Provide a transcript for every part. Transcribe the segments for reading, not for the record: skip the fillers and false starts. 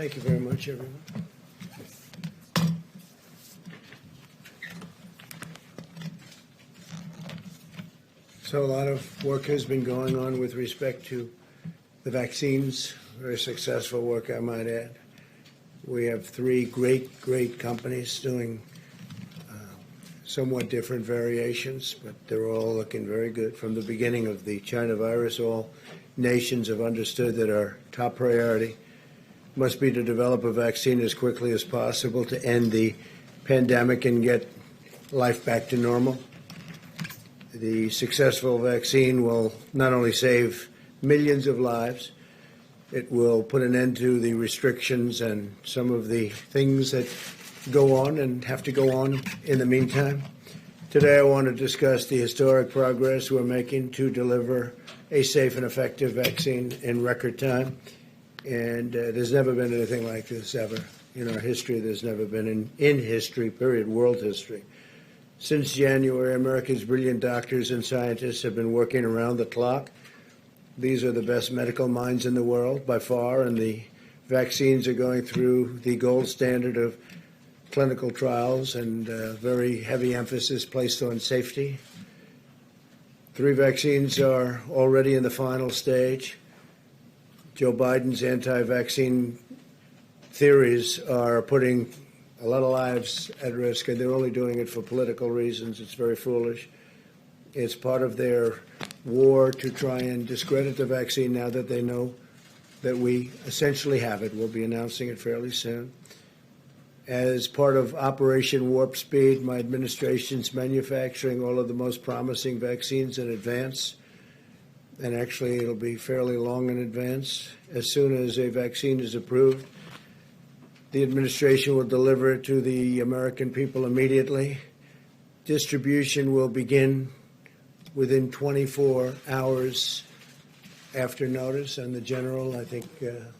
Thank you very much, everyone. So a lot of work has been going on with respect to the vaccines. Very successful work, I might add. We have three great companies doing somewhat different variations, but they're all looking very good. From the beginning of the China virus, all nations have understood that our top priority must be to develop a vaccine as quickly as possible to end the pandemic and get life back to normal. The successful vaccine will not only save millions of lives, it will put an end to the restrictions and some of the things that go on and have to go on in the meantime. Today I want to discuss the historic progress we're making to deliver a safe and effective vaccine in record time. And there's never been anything like this ever in our history. There's never been in history, period, world history. Since January, America's brilliant doctors and scientists have been working around the clock. These are the best medical minds in the world by far, and the vaccines are going through the gold standard of clinical trials and very heavy emphasis placed on safety. 3 vaccines are already in the final stage. Joe Biden's anti-vaccine theories are putting a lot of lives at risk, and they're only doing it for political reasons. It's very foolish. It's part of their war to try and discredit the vaccine now that they know that we essentially have it. We'll be announcing it fairly soon. As part of Operation Warp Speed, my administration's manufacturing all of the most promising vaccines in advance, and actually it'll be fairly long in advance. As soon as a vaccine is approved, the administration will deliver it to the American people immediately. Distribution will begin within 24 hours after notice, and the general, I think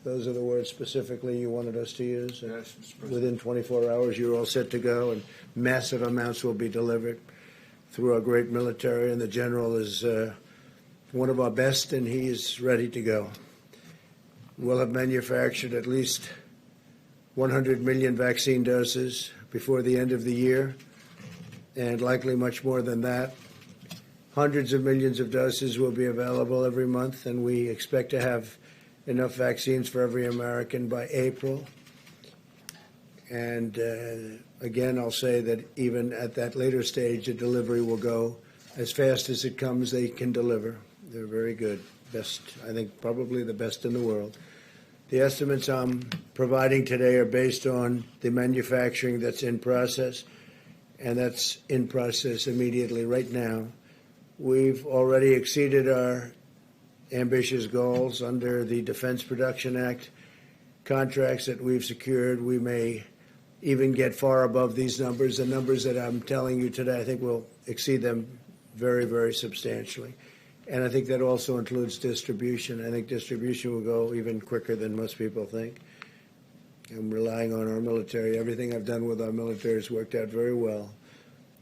those are the words specifically you wanted us to use. Yes, within 24 hours, you're all set to go, and massive amounts will be delivered through our great military, and the general is one of our best, and he is ready to go. We'll have manufactured at least 100 million vaccine doses before the end of the year, and likely much more than that. Hundreds of millions of doses will be available every month, and we expect to have enough vaccines for every American by April. And again, I'll say that even at that later stage, the delivery will go as fast as it comes. They can deliver. They're very good. Best, I think, probably the best in the world. The estimates I'm providing today are based on the manufacturing that's in process, and that's in process immediately right now. We've already exceeded our ambitious goals under the Defense Production Act contracts that we've secured. We may even get far above these numbers. The numbers that I'm telling you today, I think we'll exceed them very, very substantially. And I think that also includes distribution. I think distribution will go even quicker than most people think. I'm relying on our military. Everything I've done with our military has worked out very well.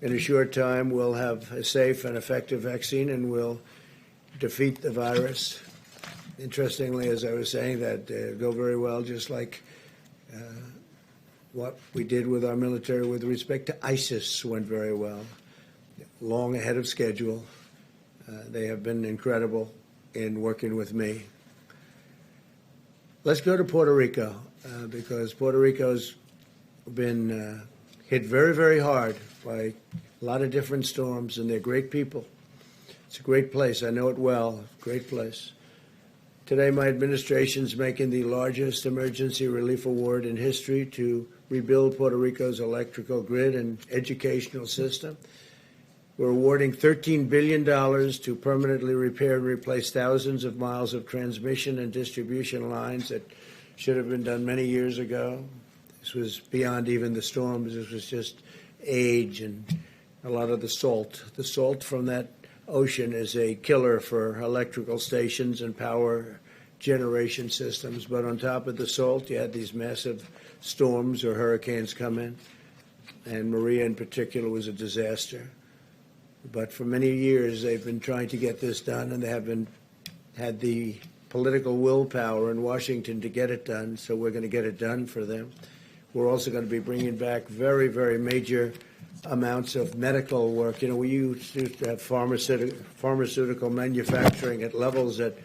In a short time, we'll have a safe and effective vaccine, and we'll defeat the virus. Interestingly, as I was saying, that go very well, just like what we did with our military with respect to ISIS went very well, long ahead of schedule. They have been incredible in working with me. Let's go to Puerto Rico, because Puerto Rico's been hit very, very hard by a lot of different storms, and they're great people. It's a great place. I know it well. Great place. Today, my administration's making the largest emergency relief award in history to rebuild Puerto Rico's electrical grid and educational system. We're awarding $13 billion to permanently repair and replace thousands of miles of transmission and distribution lines that should have been done many years ago. This was beyond even the storms. This was just age and a lot of the salt. The salt from that ocean is a killer for electrical stations and power generation systems. But on top of the salt, you had these massive storms or hurricanes come in, and Maria in particular was a disaster. But for many years, they've been trying to get this done, and they have had the political willpower in Washington to get it done, so we're going to get it done for them. We're also going to be bringing back very, very major amounts of medical work. You know, we used to have pharmaceutical manufacturing at levels that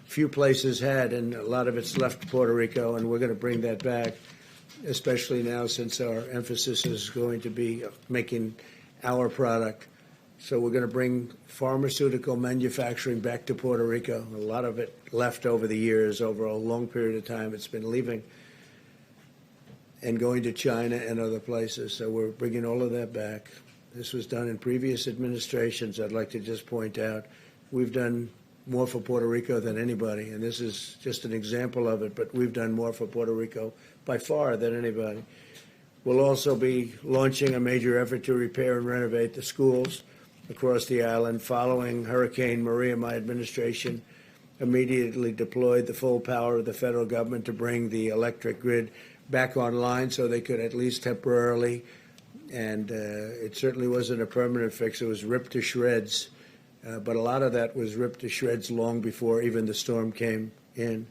few places had, and a lot of it's left Puerto Rico, and we're going to bring that back, especially now since our emphasis is going to be making our product. So we're going to bring pharmaceutical manufacturing back to Puerto Rico. A lot of it left over the years, over a long period of time. It's been leaving and going to China and other places. So we're bringing all of that back. This was done in previous administrations. I'd like to just point out we've done more for Puerto Rico than anybody, and this is just an example of it, but we've done more for Puerto Rico by far than anybody. We'll also be launching a major effort to repair and renovate the schools across the island. Following Hurricane Maria, my administration immediately deployed the full power of the federal government to bring the electric grid back online so they could at least temporarily, and it certainly wasn't a permanent fix. It was ripped to shreds, but a lot of that was ripped to shreds long before even the storm came in.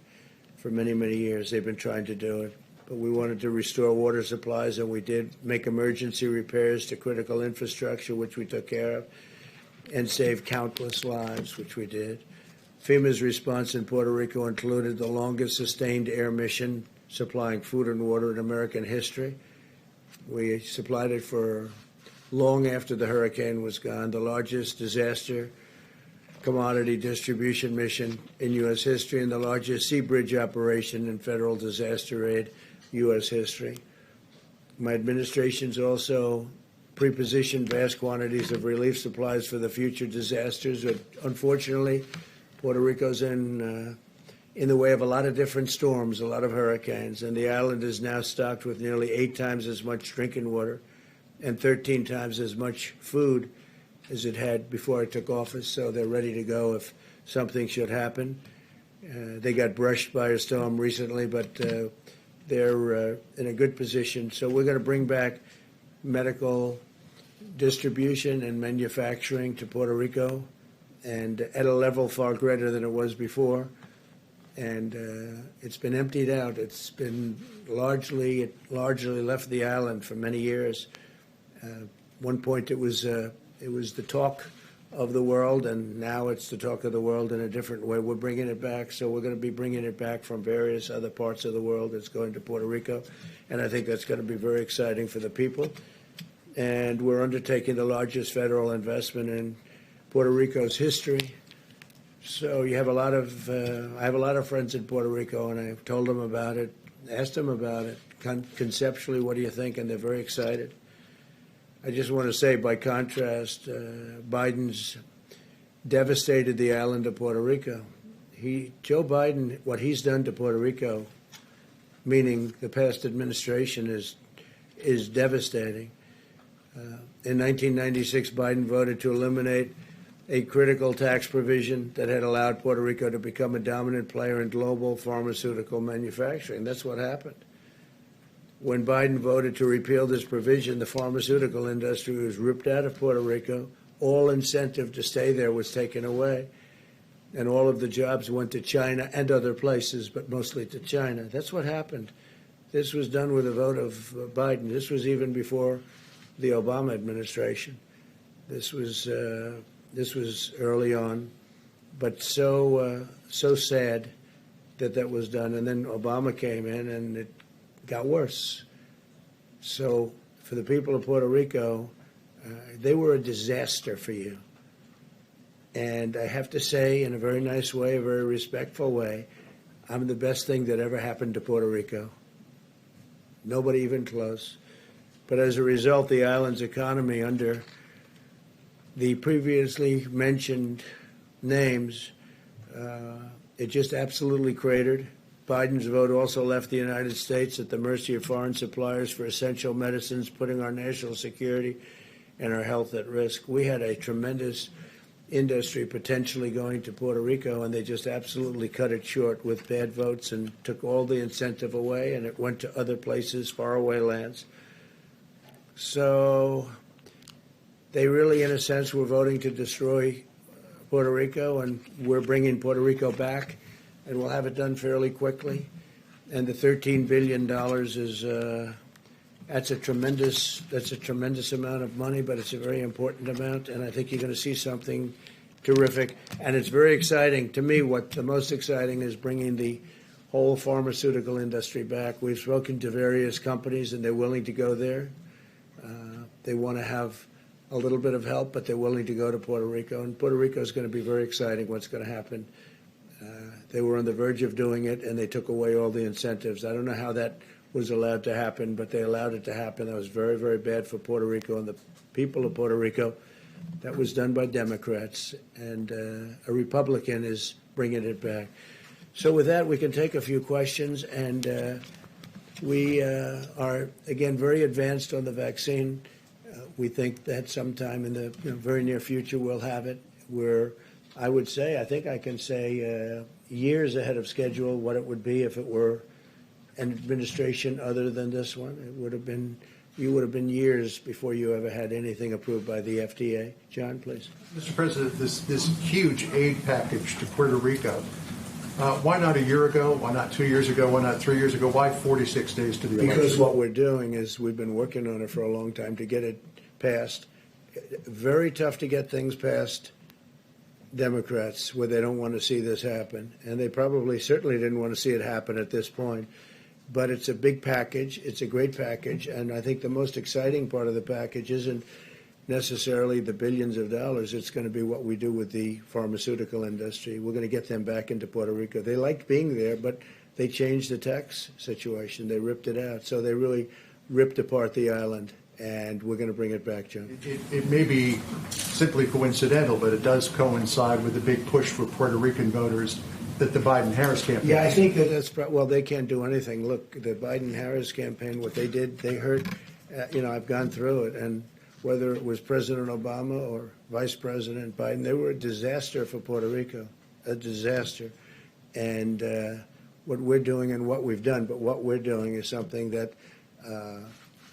For many, many years they've been trying to do it. But we wanted to restore water supplies, and we did make emergency repairs to critical infrastructure, which we took care of, and saved countless lives, which we did. FEMA's response in Puerto Rico included the longest sustained air mission supplying food and water in American history. We supplied it for long after the hurricane was gone, the largest disaster commodity distribution mission in U.S. history, and the largest sea bridge operation in federal disaster aid U.S. history. My administration's also pre-positioned vast quantities of relief supplies for the future disasters. But unfortunately, Puerto Rico's in the way of a lot of different storms, a lot of hurricanes, and the island is now stocked with nearly 8 times as much drinking water and 13 times as much food as it had before I took office, so they're ready to go if something should happen. They got brushed by a storm recently, but they're in a good position. So we're going to bring back medical distribution and manufacturing to Puerto Rico, and at a level far greater than it was before. And it's been emptied out. It's been largely left the island for many years. One point it was the talk of the world, and now it's the talk of the world in a different way. We're bringing it back, so we're going to be bringing it back from various other parts of the world. It's going to Puerto Rico, and I think that's going to be very exciting for the people. And we're undertaking the largest federal investment in Puerto Rico's history. So you have a lot of, I have a lot of friends in Puerto Rico, and I've told them about it, asked them about it. Conceptually, what do you think? And they're very excited. I just want to say, by contrast, Biden's devastated the island of Puerto Rico. Joe Biden, what he's done to Puerto Rico, meaning the past administration, is devastating. In 1996, Biden voted to eliminate a critical tax provision that had allowed Puerto Rico to become a dominant player in global pharmaceutical manufacturing. That's what happened. When Biden voted to repeal this provision, the pharmaceutical industry was ripped out of Puerto Rico. All incentive to stay there was taken away, and all of the jobs went to China and other places, but mostly to China. That's what happened. This was done with a vote of Biden. This was even before the Obama administration. This was early on, but so sad that was done. And then Obama came in, and it got worse. So for the people of Puerto Rico, they were a disaster for you. And I have to say, in a very nice way, a very respectful way, I'm the best thing that ever happened to Puerto Rico. Nobody even close. But as a result, the island's economy, under the previously mentioned names, it just absolutely cratered. Biden's vote also left the United States at the mercy of foreign suppliers for essential medicines, putting our national security and our health at risk. We had a tremendous industry potentially going to Puerto Rico, and they just absolutely cut it short with bad votes and took all the incentive away, and it went to other places, faraway lands. So they really, in a sense, were voting to destroy Puerto Rico, and we're bringing Puerto Rico back. and we'll have it done fairly quickly. And the $13 billion is that's a tremendous amount of money, but it's a very important amount, and I think you're going to see something terrific. And it's very exciting to me. What the most exciting is bringing the whole pharmaceutical industry back. We've spoken to various companies, and they're willing to go there. They want to have a little bit of help, but they're willing to go to Puerto Rico. And Puerto Rico is going to be very exciting what's going to happen. They were on the verge of doing it, and they took away all the incentives. I don't know how that was allowed to happen, but they allowed it to happen. That was very, very bad for Puerto Rico and the people of Puerto Rico. That was done by Democrats, and a Republican is bringing it back. So with that, we can take a few questions, and we are, again, very advanced on the vaccine. We think that sometime in the very near future we'll have it. We're, I would say, I think I can say years ahead of schedule what it would be if it were an administration other than this one. It would have been, you would have been years before you ever had anything approved by the FDA. John, please. Mr. President, this huge aid package to Puerto Rico, why not a year ago? Why not 2 years ago? Why not 3 years ago? Why 46 days to the election? Because what we're doing is we've been working on it for a long time to get it passed. Very tough to get things past Democrats where they don't want to see this happen. And they certainly didn't want to see it happen at this point. But it's a big package. It's a great package. And I think the most exciting part of the package isn't necessarily the billions of dollars. It's going to be what we do with the pharmaceutical industry. We're going to get them back into Puerto Rico. They liked being there, but they changed the tax situation. They ripped it out. So they really ripped apart the island. And we're going to bring it back, John. It may be simply coincidental, but it does coincide with the big push for Puerto Rican voters that the Biden-Harris campaign. Yeah, I think that's well, they can't do anything. Look, the Biden-Harris campaign, what they did, they hurt. I've gone through it, and whether it was President Obama or Vice President Biden, they were a disaster for Puerto Rico, a disaster. And what we're doing and what we've done, but what we're doing is something that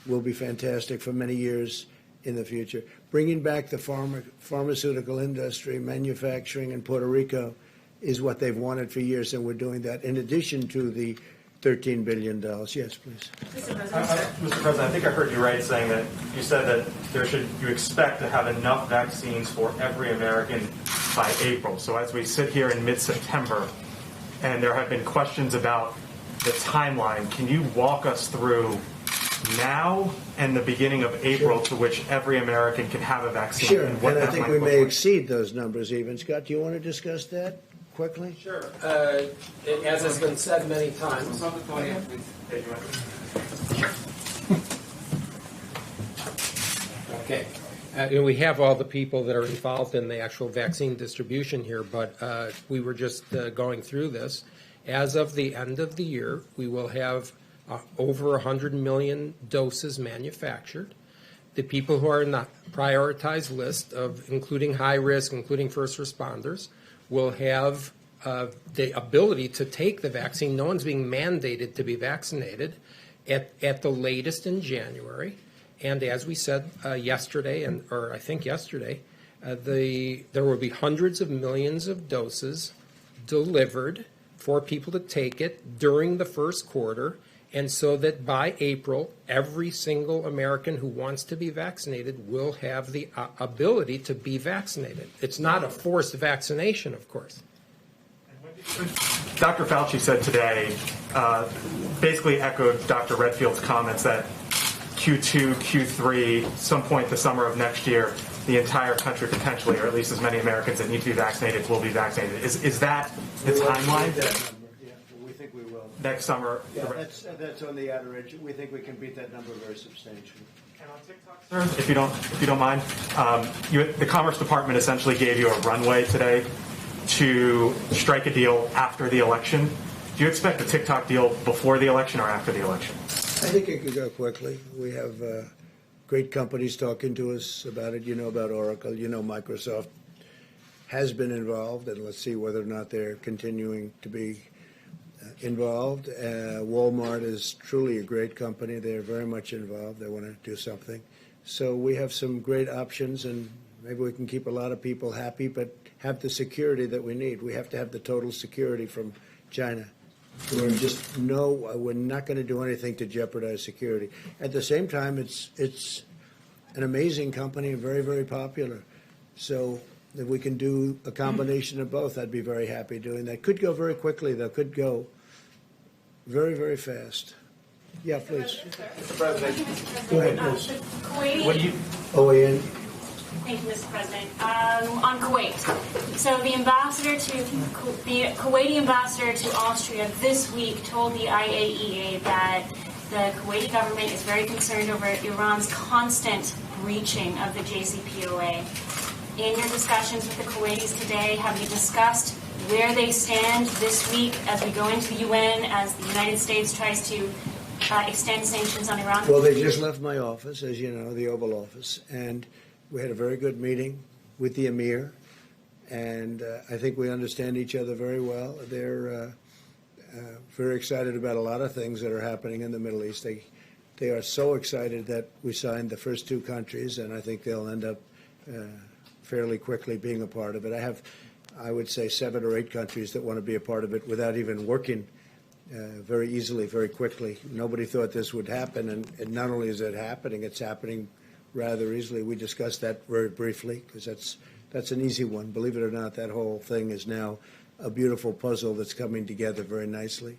will be fantastic for many years in the future. Bringing back the pharmaceutical industry, manufacturing in Puerto Rico is what they've wanted for years, and we're doing that in addition to the $13 billion. Yes, please. Mr. President, I think I heard you right saying that you said that you expect to have enough vaccines for every American by April. So as we sit here in mid-September, and there have been questions about the timeline, can you walk us through now and the beginning of April to which every American can have a vaccine? Sure, and I think we may exceed those numbers even. Scott, do you want to discuss that quickly? Sure. As has been said many times. Okay. We have all the people that are involved in the actual vaccine distribution here, but we were just going through this. As of the end of the year, we will have over 100 million doses manufactured. The people who are in the prioritized list of including high risk, including first responders, will have the ability to take the vaccine. No one's being mandated to be vaccinated at the latest in January. And as we said yesterday, or I think yesterday, there will be hundreds of millions of doses delivered for people to take it during the first quarter. And so that by April, every single American who wants to be vaccinated will have the ability to be vaccinated. It's not a forced vaccination, of course. Dr. Fauci said today, basically echoed Dr. Redfield's comments that Q2, Q3, some point the summer of next year, the entire country potentially, or at least as many Americans that need to be vaccinated, will be vaccinated. Is that the timeline? We think we will. Next summer? Yeah, that's on the outer edge. We think we can beat that number very substantially. And on TikTok, sir, if you don't mind, the Commerce Department essentially gave you a runway today to strike a deal after the election. Do you expect a TikTok deal before the election or after the election? I think it could go quickly. We have great companies talking to us about it. You know about Oracle. You know Microsoft has been involved, and let's see whether or not they're continuing to be involved. Walmart is truly a great company. They're very much involved. They want to do something. So we have some great options, and maybe we can keep a lot of people happy, but have the security that we need. We have to have the total security from China. We're not going to do anything to jeopardize security. At the same time, it's an amazing company and very, very popular. So if we can do a combination of both, I'd be very happy doing that. Could go very quickly, though. Could go very, very fast. Yeah, please. Mr. President, Go ahead, please. Kuwait. what do you? OAN. Thank you, Mr. President. On Kuwait. So the Kuwaiti ambassador to Austria this week told the IAEA that the Kuwaiti government is very concerned over Iran's constant breaching of the JCPOA. In your discussions with the Kuwaitis today, have you discussed where they stand this week as we go into the UN, as the United States tries to extend sanctions on Iran? Well, they just left my office, as you know, the Oval Office, and we had a very good meeting with the Emir, and I think we understand each other very well. They're very excited about a lot of things that are happening in the Middle East. They are so excited that we signed the first two countries, and I think they'll end up fairly quickly being a part of it. I would say 7 or 8 countries that want to be a part of it without even working very easily, very quickly. Nobody thought this would happen, and not only is it happening, it's happening rather easily. We discussed that very briefly because that's an easy one. Believe it or not, that whole thing is now a beautiful puzzle that's coming together very nicely.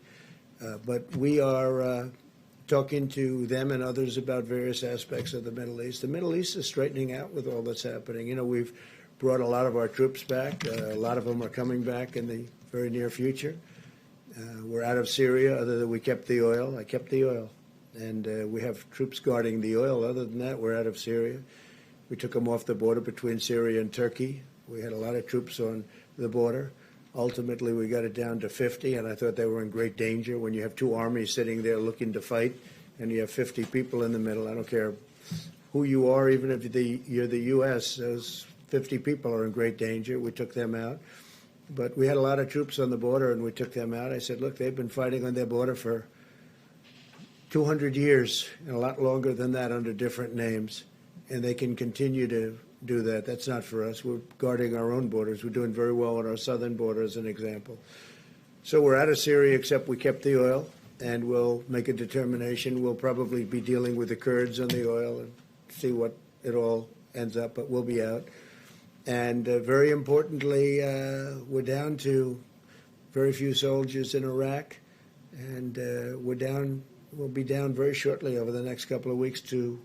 But we are talking to them and others about various aspects of the Middle East. The Middle East is straightening out with all that's happening. You know, we've brought a lot of our troops back. A lot of them are coming back in the very near future. We're out of Syria, other than we kept the oil. I kept the oil. And we have troops guarding the oil. Other than that, we're out of Syria. We took them off the border between Syria and Turkey. We had a lot of troops on the border. Ultimately, we got it down to 50, and I thought they were in great danger. When you have two armies sitting there looking to fight, and you have 50 people in the middle, I don't care who you are, even if you're the U.S., those 50 people are in great danger. We took them out. But we had a lot of troops on the border, and we took them out. I said, look, they've been fighting on their border for 200 years, and a lot longer than that under different names, and they can continue to do that. That's not for us. We're guarding our own borders. We're doing very well on our southern border, as an example. So we're out of Syria, except we kept the oil, and we'll make a determination. We'll probably be dealing with the Kurds on the oil and see what it all ends up, but we'll be out. And very importantly, we're down to very few soldiers in Iraq, and we'll be down very shortly over the next couple of weeks to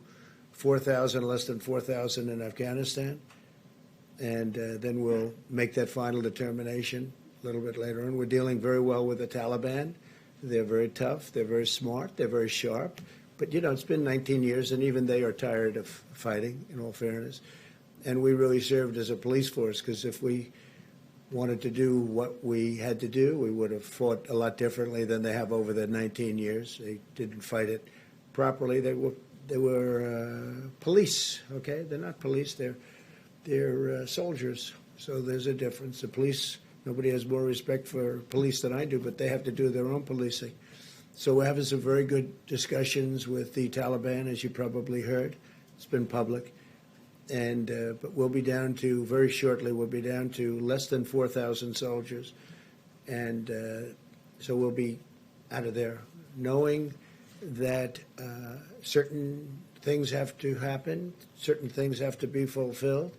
4,000, less than 4,000 in Afghanistan. And then we'll make that final determination a little bit later on. We're dealing very well with the Taliban. They're very tough. They're very smart. They're very sharp. But, you know, it's been 19 years, and even they are tired of fighting, in all fairness. And we really served as a police force, because if we wanted to do what we had to do, we would have fought a lot differently than they have over the 19 years. They didn't fight it properly. They were police, okay? They're not police. They're soldiers. So there's a difference. The police, nobody has more respect for police than I do, but they have to do their own policing. So we're having some very good discussions with the Taliban, as you probably heard. It's been public. And but we'll be down to, very shortly, we'll be down to less than 4,000 soldiers. And so we'll be out of there, knowing that certain things have to happen, certain things have to be fulfilled.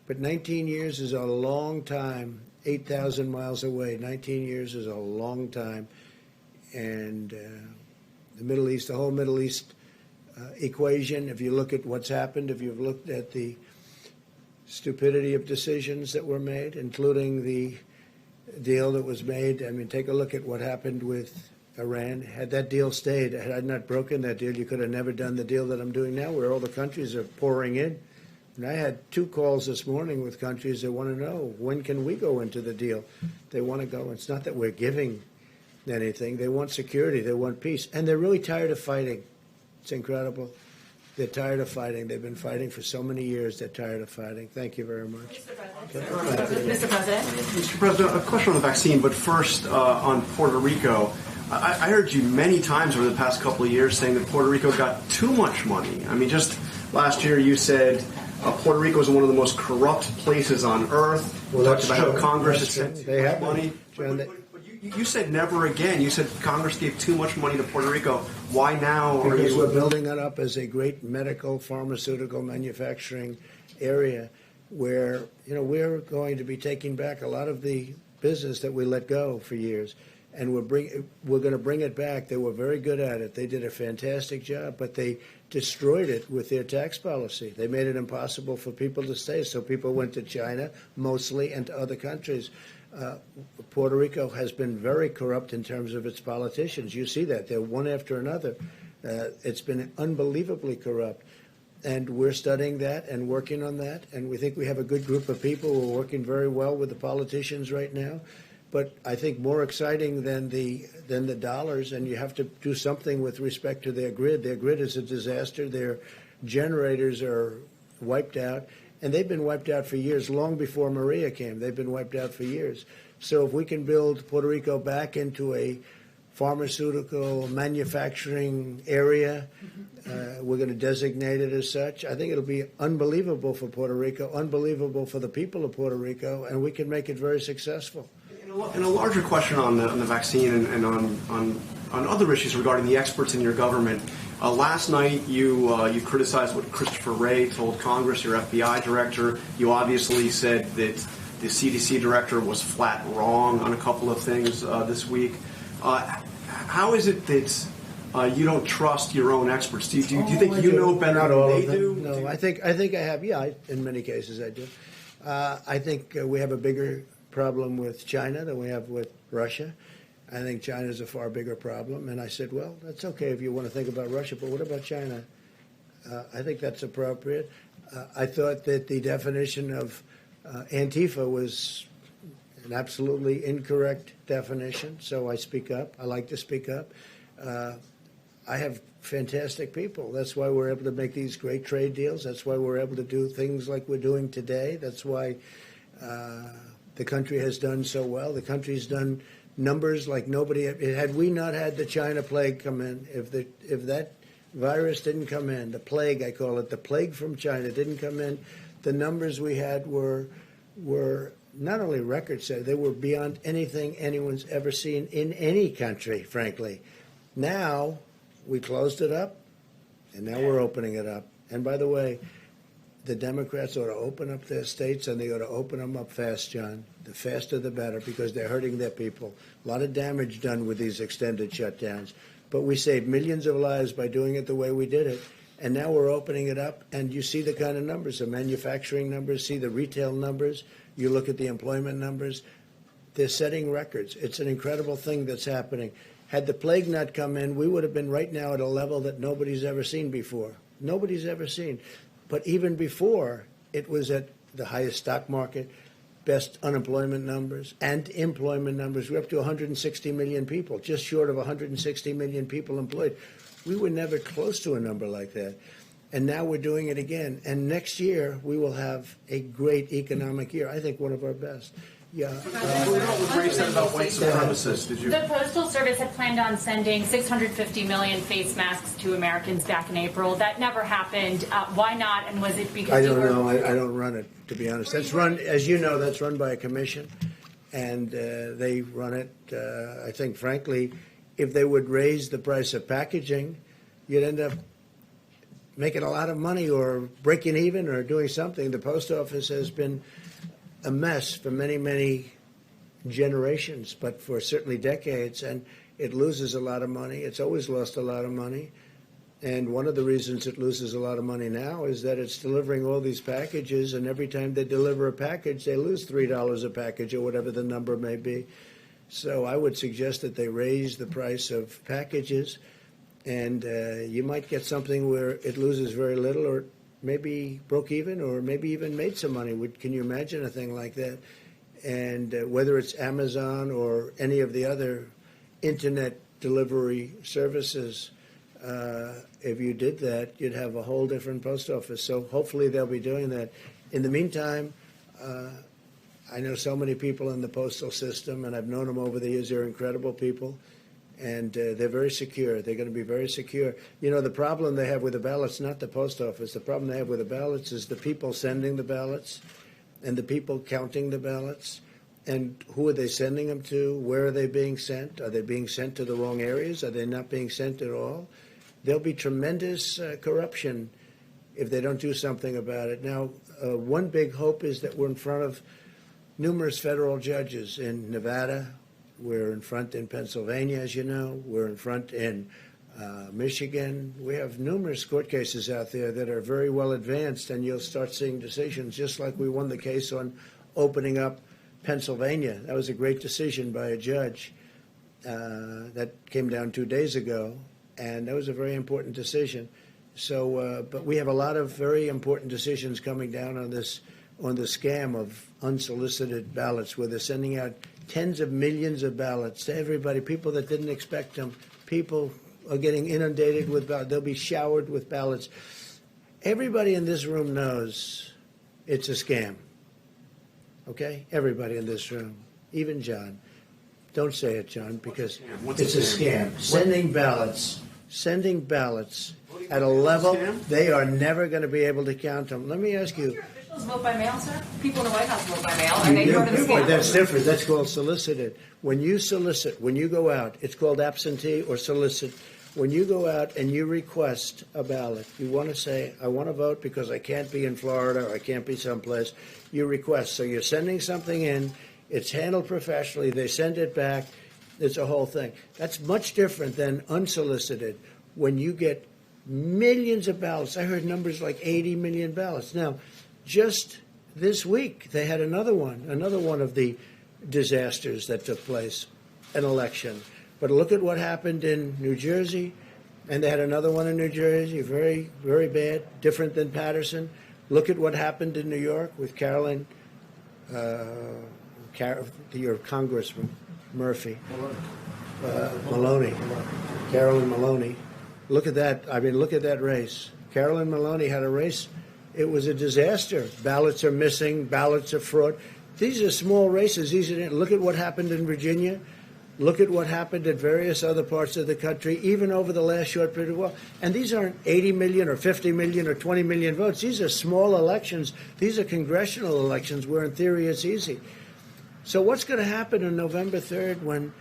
But 19 years is a long time, 8,000 miles away. 19 years is a long time. And the Middle East, the whole Middle East equation, if you look at what's happened, if you've looked at the stupidity of decisions that were made, including the deal that was made, I mean, take a look at what happened with Iran. Had that deal stayed, had I not broken that deal, you could have never done the deal that I'm doing now, where all the countries are pouring in. And I had 2 calls this morning with countries that want to know, when can we go into the deal? They want to go. It's not that we're giving anything. They want security. They want peace. And they're really tired of fighting. It's incredible. They're tired of fighting. They've been fighting for so many years. They're tired of fighting. Thank you very much. Mr. President. Mr. President, a question on the vaccine, but first on Puerto Rico. I heard you many times over the past couple of years saying that Puerto Rico got too much money. I mean, just last year you said Puerto Rico is one of the most corrupt places on earth. Well, talked that's about true. how Congress That's has spent true. They have money. been. But You said never again. You said Congress gave too much money to Puerto Rico. Why now are Because you? we're building it up as a great medical, pharmaceutical manufacturing area where, we're going to be taking back a lot of the business that we let go for years. And we're going to bring it back. They were very good at it. They did a fantastic job, but they destroyed it with their tax policy. They made it impossible for people to stay. So people went to China mostly and to other countries. Puerto Rico has been very corrupt in terms of its politicians. You see that. They're one after another. It's been unbelievably corrupt. And we're studying that and working on that. And we think we have a good group of people who are working very well with the politicians right now. But I think more exciting than the dollars, and you have to do something with respect to their grid. Their grid is a disaster. Their generators are wiped out, and they've been wiped out for years, long before Maria came. They've been wiped out for years. So if we can build Puerto Rico back into a pharmaceutical manufacturing area, we're going to designate it as such. I think it'll be unbelievable for Puerto Rico, unbelievable for the people of Puerto Rico, and we can make it very successful. And a larger question on the vaccine and on other issues regarding the experts in your government. Last night, you criticized what Christopher Wray told Congress, your FBI director. You obviously said that the CDC director was flat wrong on a couple of things this week. How is it that you don't trust your own experts? Do you think you know better than they do? No, I think I have. Yeah, in many cases I do. I think we have a bigger problem with China than we have with Russia. I think China is a far bigger problem. And I said, well, that's okay if you want to think about Russia, but what about China? I think that's appropriate. I thought that the definition of Antifa was an absolutely incorrect definition, so I speak up. I like to speak up. I have fantastic people. That's why we're able to make these great trade deals. That's why we're able to do things like we're doing today. That's why the country has done so well. The country's done numbers like nobody. Had we not had the China plague come in, if that virus didn't come in, the plague, I call it, the plague from China didn't come in, the numbers we had were not only record-setting, they were beyond anything anyone's ever seen in any country, frankly. Now, we closed it up, and now we're opening it up. And by the way, the Democrats ought to open up their states, and they ought to open them up fast, John. The faster the better, because they're hurting their people. A lot of damage done with these extended shutdowns. But we saved millions of lives by doing it the way we did it. And now we're opening it up, and you see the kind of numbers, the manufacturing numbers, see the retail numbers. You look at the employment numbers. They're setting records. It's an incredible thing that's happening. Had the plague not come in, we would have been right now at a level that nobody's ever seen before. Nobody's ever seen. But even before, it was at the highest stock market, best unemployment numbers and employment numbers. We're up to 160 million people, just short of 160 million people employed. We were never close to a number like that. And now we're doing it again. And next year, we will have a great economic year. I think one of our best. Yeah. What Ray said about white supremacists, did you? The Postal Service had planned on sending 650 million face masks to Americans back in April. That never happened. Why not? And was it because I don't know. I don't run it, to be honest. That's run, as you know, that's run by a commission, and they run it. I think, frankly, if they would raise the price of packaging, you'd end up making a lot of money or breaking even or doing something. The post office has been a mess for many, many generations, but for certainly decades, and it loses a lot of money. It's always lost a lot of money. And one of the reasons it loses a lot of money now is that it's delivering all these packages, and every time they deliver a package, they lose $3 a package or whatever the number may be. So I would suggest that they raise the price of packages, and you might get something where it loses very little, or maybe broke even, or maybe even made some money. Can you imagine a thing like that? And whether it's Amazon or any of the other internet delivery services, if you did that, you'd have a whole different post office. So hopefully they'll be doing that. In the meantime, I know so many people in the postal system, and I've known them over the years. They're incredible people. And they're very secure. They're going to be very secure. You know, the problem they have with the ballots, not the post office. The problem they have with the ballots is the people sending the ballots and the people counting the ballots. And who are they sending them to? Where are they being sent? Are they being sent to the wrong areas? Are they not being sent at all? There'll be tremendous corruption if they don't do something about it. Now, one big hope is that we're in front of numerous federal judges in Nevada. We're in front in Pennsylvania, as you know. We're in front in Michigan. We have numerous court cases out there that are very well advanced, and you'll start seeing decisions, just like we won the case on opening up Pennsylvania. That was a great decision by a judge that came down 2 days ago, and that was a very important decision. So, but we have a lot of very important decisions coming down on this, on the scam of unsolicited ballots, where they're sending out tens of millions of ballots to everybody, people that didn't expect them. People are getting inundated with ballots. They'll be showered with ballots. Everybody in this room knows it's a scam. Okay? Everybody in this room, even John. Don't say it, John, because it's a scam. Sending ballots at a level they are never going to be able to count them. Let me ask you. Your officials vote by mail, sir? People in the White House vote by mail, and they heard of the scam. That's different. That's called solicited. When you solicit, when you go out, it's called absentee or solicit. When you go out and you request a ballot, you want to say, I want to vote because I can't be in Florida or I can't be someplace. You request. So you're sending something in. It's handled professionally. They send it back. It's a whole thing. That's much different than unsolicited. When you get millions of ballots, I heard numbers like 80 million ballots. Now, just this week, they had another one of the disasters that took place, an election. But look at what happened in New Jersey, and they had another one in New Jersey, very, very bad, different than Patterson. Look at what happened in New York with Carolyn, your Congressman Murphy, Maloney, Carolyn Maloney. Look at that. I mean, look at that race. Carolyn Maloney had a race. It was a disaster. Ballots are missing. Ballots are fraud. These are small races. Look at what happened in Virginia. Look at what happened at various other parts of the country, even over the last short period of time. And these aren't 80 million or 50 million or 20 million votes. These are small elections. These are congressional elections where, in theory, it's easy. So what's going to happen on November 3rd when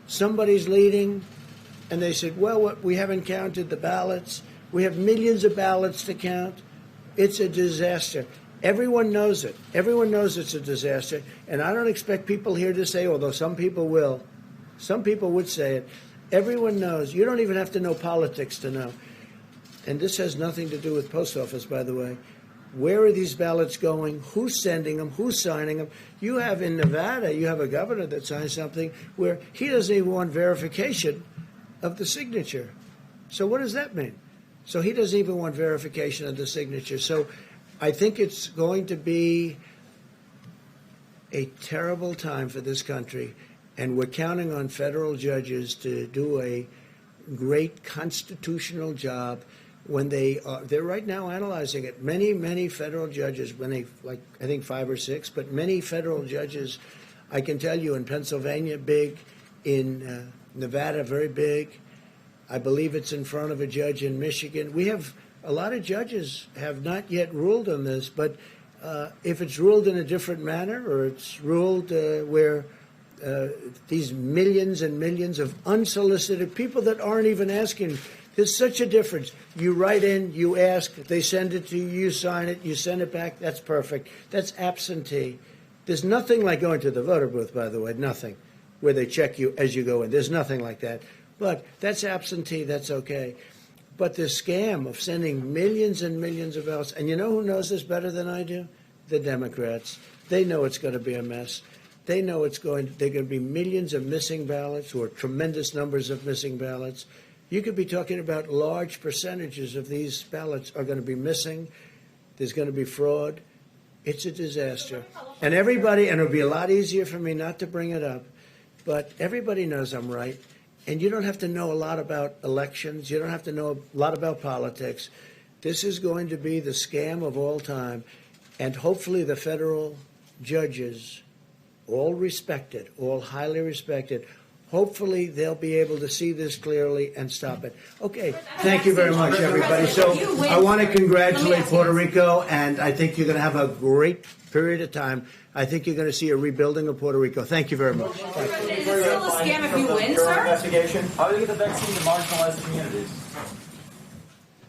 somebody's leading and they said, well, we haven't counted the ballots. We have millions of ballots to count. It's a disaster. Everyone knows it. Everyone knows it's a disaster. And I don't expect people here to say, although some people will, some people would say it. Everyone knows. You don't even have to know politics to know. And this has nothing to do with post office, by the way. Where are these ballots going? Who's sending them? Who's signing them? You have in Nevada, you have a governor that signs something where he doesn't even want verification of the signature. So what does that mean? So he doesn't even want verification of the signature. So I think it's going to be a terrible time for this country. And we're counting on federal judges to do a great constitutional job when they're right now analyzing it. Many federal judges, I think 5 or 6, but many federal judges, I can tell you in Pennsylvania, big, in Nevada, very big. I believe it's in front of a judge in Michigan. We have a lot of judges have not yet ruled on this, but if it's ruled in a different manner or it's ruled where these millions and millions of unsolicited people that aren't even asking, there's such a difference. You write in, you ask, they send it to you, you sign it, you send it back, that's perfect. That's absentee. There's nothing like going to the voter booth, by the way, nothing, where they check you as you go in. There's nothing like that. But that's absentee, that's okay. But the scam of sending millions and millions of ballots, and you know who knows this better than I do? The Democrats. They know it's going to be a mess. They know there are going to be millions of missing ballots or tremendous numbers of missing ballots. You could be talking about large percentages of these ballots are going to be missing. There's going to be fraud. It's a disaster. And it'll be a lot easier for me not to bring it up, but everybody knows I'm right. And you don't have to know a lot about elections. You don't have to know a lot about politics. This is going to be the scam of all time. And hopefully the federal judges, all respected, all highly respected, hopefully they'll be able to see this clearly and stop it. Okay, thank you very much, everybody. So I want to congratulate Puerto Rico, and I think you're going to have a great period of time. I think you're going to see a rebuilding of Puerto Rico. Thank you very much. Is it still a scam if you win, sir? Investigation. How do you get the vaccine to marginalized communities?